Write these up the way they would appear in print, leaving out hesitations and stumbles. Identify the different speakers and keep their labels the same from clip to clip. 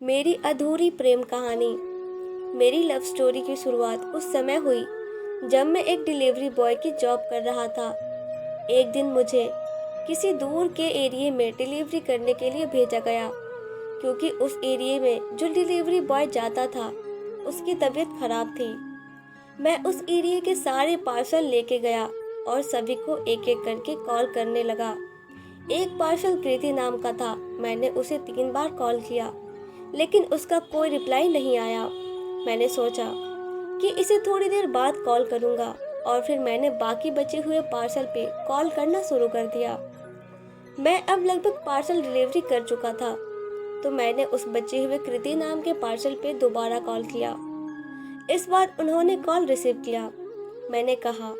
Speaker 1: मेरी अधूरी प्रेम कहानी। मेरी लव स्टोरी की शुरुआत उस समय हुई जब मैं एक डिलीवरी बॉय की जॉब कर रहा था। एक दिन मुझे किसी दूर के एरिया में डिलीवरी करने के लिए भेजा गया, क्योंकि उस एरिया में जो डिलीवरी बॉय जाता था उसकी तबीयत खराब थी। मैं उस एरिया के सारे पार्सल लेके गया और सभी को एक एक करके कॉल करने लगा। एक पार्सल कृति नाम का था। मैंने उसे 3 बार कॉल किया, लेकिन उसका कोई रिप्लाई नहीं आया। मैंने सोचा कि इसे थोड़ी देर बाद कॉल करूंगा, और फिर मैंने बाकी बचे हुए पार्सल पे कॉल करना शुरू कर दिया। मैं अब लगभग पार्सल डिलीवरी कर चुका था, तो मैंने उस बचे हुए कृति नाम के पार्सल पे दोबारा कॉल किया। इस बार उन्होंने कॉल रिसीव किया। मैंने कहा,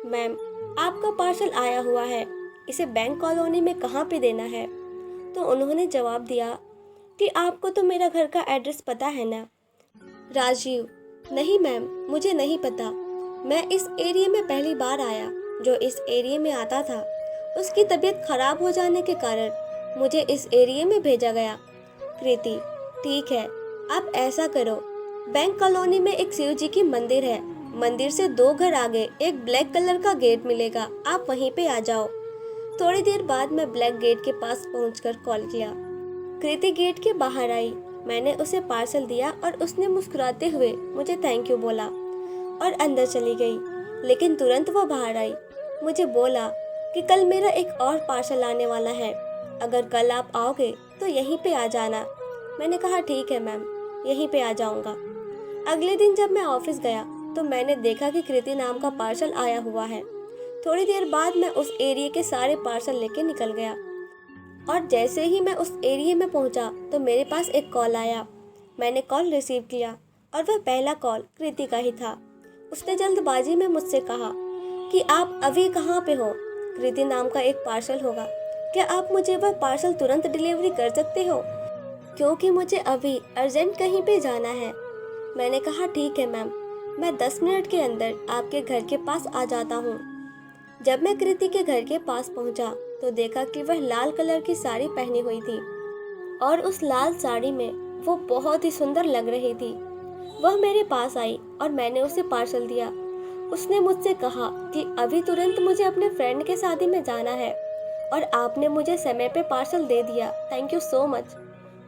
Speaker 1: मैम, आपका पार्सल आया हुआ है, इसे बैंक कॉलोनी में कहाँ पे देना है? तो उन्होंने जवाब दिया कि आपको तो मेरा घर का एड्रेस पता है ना? राजीव: नहीं मैम, मुझे नहीं पता। मैं इस एरिया में पहली बार आया। जो इस एरिया में आता था उसकी तबीयत खराब हो जाने के कारण मुझे इस एरिया में भेजा गया। कृति: ठीक है, आप ऐसा करो, बैंक कॉलोनी में एक शिव जी की मंदिर है। मंदिर से 2 घर आगे एक ब्लैक कलर का गेट मिलेगा, आप वहीं पे आ जाओ। थोड़ी देर बाद मैं ब्लैक गेट के पास पहुंचकर कॉल किया। कृति गेट के बाहर आई। मैंने उसे पार्सल दिया और उसने मुस्कुराते हुए मुझे थैंक यू बोला और अंदर चली गई। लेकिन तुरंत वो बाहर आई। मुझे बोला कि कल मेरा एक और पार्सल आने वाला है, अगर कल आप आओगे तो यहीं पे आ जाना। मैंने कहा, ठीक है मैम, यहीं पे आ जाऊंगा। अगले दिन जब मैं ऑफिस गया तो मैंने देखा कि कृति नाम का पार्सल आया हुआ है। थोड़ी देर बाद मैं उस एरिया के सारे पार्सल लेके निकल गया, और जैसे ही मैं उस एरिया में पहुंचा तो मेरे पास एक कॉल आया। मैंने कॉल रिसीव किया और वह पहला कॉल कृति का ही था। उसने जल्दबाजी में मुझसे कहा कि आप अभी कहाँ पे हो? कृति नाम का एक पार्सल होगा, क्या आप मुझे वह पार्सल तुरंत डिलीवरी कर सकते हो? क्योंकि मुझे अभी अर्जेंट कहीं पे जाना है। मैंने कहा, ठीक है मैम, मैं 10 मिनट के अंदर आपके घर के पास आ जाता हूँ। जब मैं कृति के घर के पास पहुंचा तो देखा कि वह लाल कलर की साड़ी पहनी हुई थी, और उस लाल साड़ी में वो बहुत ही सुंदर लग रही थी। वह मेरे पास आई और मैंने उसे पार्सल दिया। उसने मुझसे कहा कि अभी तुरंत मुझे अपने फ्रेंड के शादी में जाना है, और आपने मुझे समय पे पार्सल दे दिया, थैंक यू सो मच।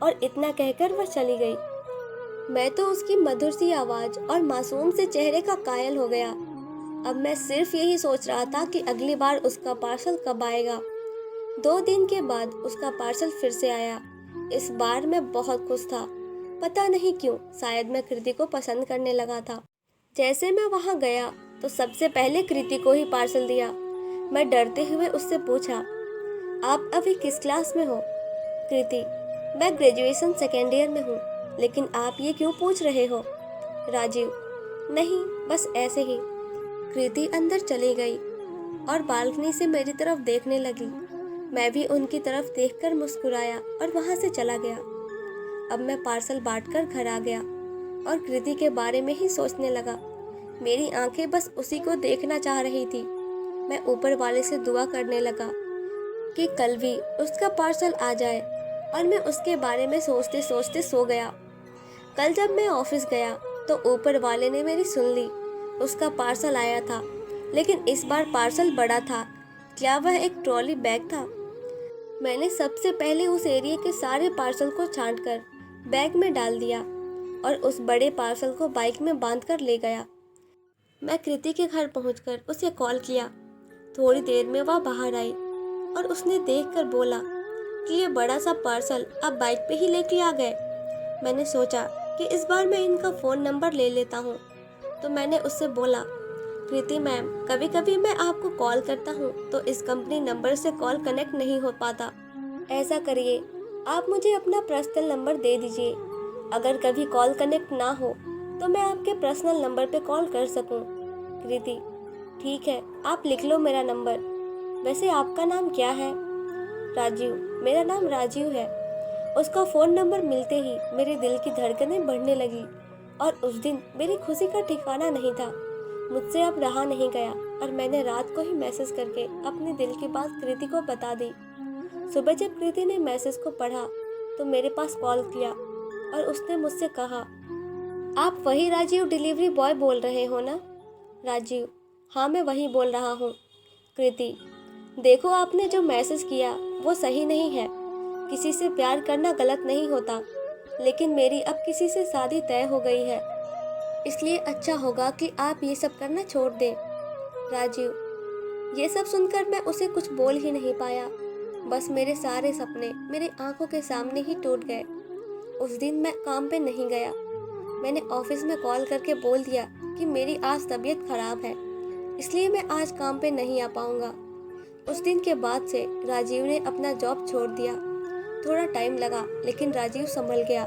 Speaker 1: और इतना कहकर वह चली गई। मैं तो उसकी मधुर सी आवाज़ और मासूम से चेहरे का कायल हो गया। अब मैं सिर्फ यही सोच रहा था कि अगली बार उसका पार्सल कब आएगा। 2 दिन के बाद उसका पार्सल फिर से आया। इस बार मैं बहुत खुश था। पता नहीं क्यों, शायद मैं कृति को पसंद करने लगा था। जैसे मैं वहां गया तो सबसे पहले कृति को ही पार्सल दिया। मैं डरते हुए उससे पूछा, आप अभी किस क्लास में हो? कृति: मैं ग्रेजुएशन सेकेंड ईयर में हूँ। लेकिन आप ये क्यों पूछ रहे हो? राजीव: नहीं, बस ऐसे ही। कृति अंदर चली गई और बालकनी से मेरी तरफ देखने लगी। मैं भी उनकी तरफ देखकर मुस्कुराया और वहां से चला गया। अब मैं पार्सल बांटकर घर आ गया और कृति के बारे में ही सोचने लगा। मेरी आंखें बस उसी को देखना चाह रही थी। मैं ऊपर वाले से दुआ करने लगा कि कल भी उसका पार्सल आ जाए, और मैं उसके बारे में सोचते सोचते सो गया। कल जब मैं ऑफिस गया तो ऊपर वाले ने मेरी सुन ली। उसका पार्सल आया था, लेकिन इस बार पार्सल बड़ा था। क्या वह एक ट्रॉली बैग था? मैंने सबसे पहले उस एरिया के सारे पार्सल को छांटकर बैग में डाल दिया और उस बड़े पार्सल को बाइक में बांधकर ले गया। मैं कृति के घर पहुंचकर उसे कॉल किया। थोड़ी देर में वह बाहर आई और उसने देखकर बोला कि ये बड़ा सा पार्सल आप बाइक पे ही लेके आ गए। मैंने सोचा कि इस बार मैं इनका फ़ोन नंबर ले लेता हूँ, तो मैंने उससे बोला, कृति मैम, कभी कभी मैं आपको कॉल करता हूँ तो इस कंपनी नंबर से कॉल कनेक्ट नहीं हो पाता। ऐसा करिए, आप मुझे अपना पर्सनल नंबर दे दीजिए। अगर कभी कॉल कनेक्ट ना हो तो मैं आपके पर्सनल नंबर पे कॉल कर सकूँ। कृति: ठीक है, आप लिख लो मेरा नंबर। वैसे आपका नाम क्या है? राजीव: मेरा नाम राजीव है। उसका फ़ोन नंबर मिलते ही मेरे दिल की धड़कनें बढ़ने लगी, और उस दिन मेरी खुशी का ठिकाना नहीं था। मुझसे अब रहा नहीं गया और मैंने रात को ही मैसेज करके अपने दिल की बात कृति को बता दी। सुबह जब कृति ने मैसेज को पढ़ा तो मेरे पास कॉल किया और उसने मुझसे कहा, आप वही राजीव डिलीवरी बॉय बोल रहे हो ना? राजीव, हाँ मैं वही बोल रहा हूँ। कृति, देखो आपने जो मैसेज किया वो सही नहीं है। किसी से प्यार करना गलत नहीं होता, लेकिन मेरी अब किसी से शादी तय हो गई है, इसलिए अच्छा होगा कि आप ये सब करना छोड़ दें। राजीव, ये सब सुनकर मैं उसे कुछ बोल ही नहीं पाया। बस मेरे सारे सपने मेरे आंखों के सामने ही टूट गए। उस दिन मैं काम पे नहीं गया। मैंने ऑफिस में कॉल करके बोल दिया कि मेरी आज तबीयत खराब है, इसलिए मैं आज काम पे नहीं आ पाऊंगा। उस दिन के बाद से राजीव ने अपना जॉब छोड़ दिया। थोड़ा टाइम लगा, लेकिन राजीव संभल गया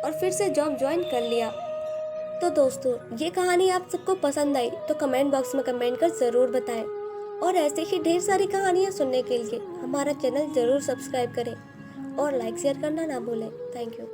Speaker 1: और फिर से जॉब ज्वाइन कर लिया। तो दोस्तों, ये कहानी आप सबको पसंद आई तो कमेंट बॉक्स में कमेंट कर ज़रूर बताएं। और ऐसे ही ढेर सारी कहानियाँ सुनने के लिए हमारा चैनल ज़रूर सब्सक्राइब करें और लाइक शेयर करना ना भूलें। Thank you.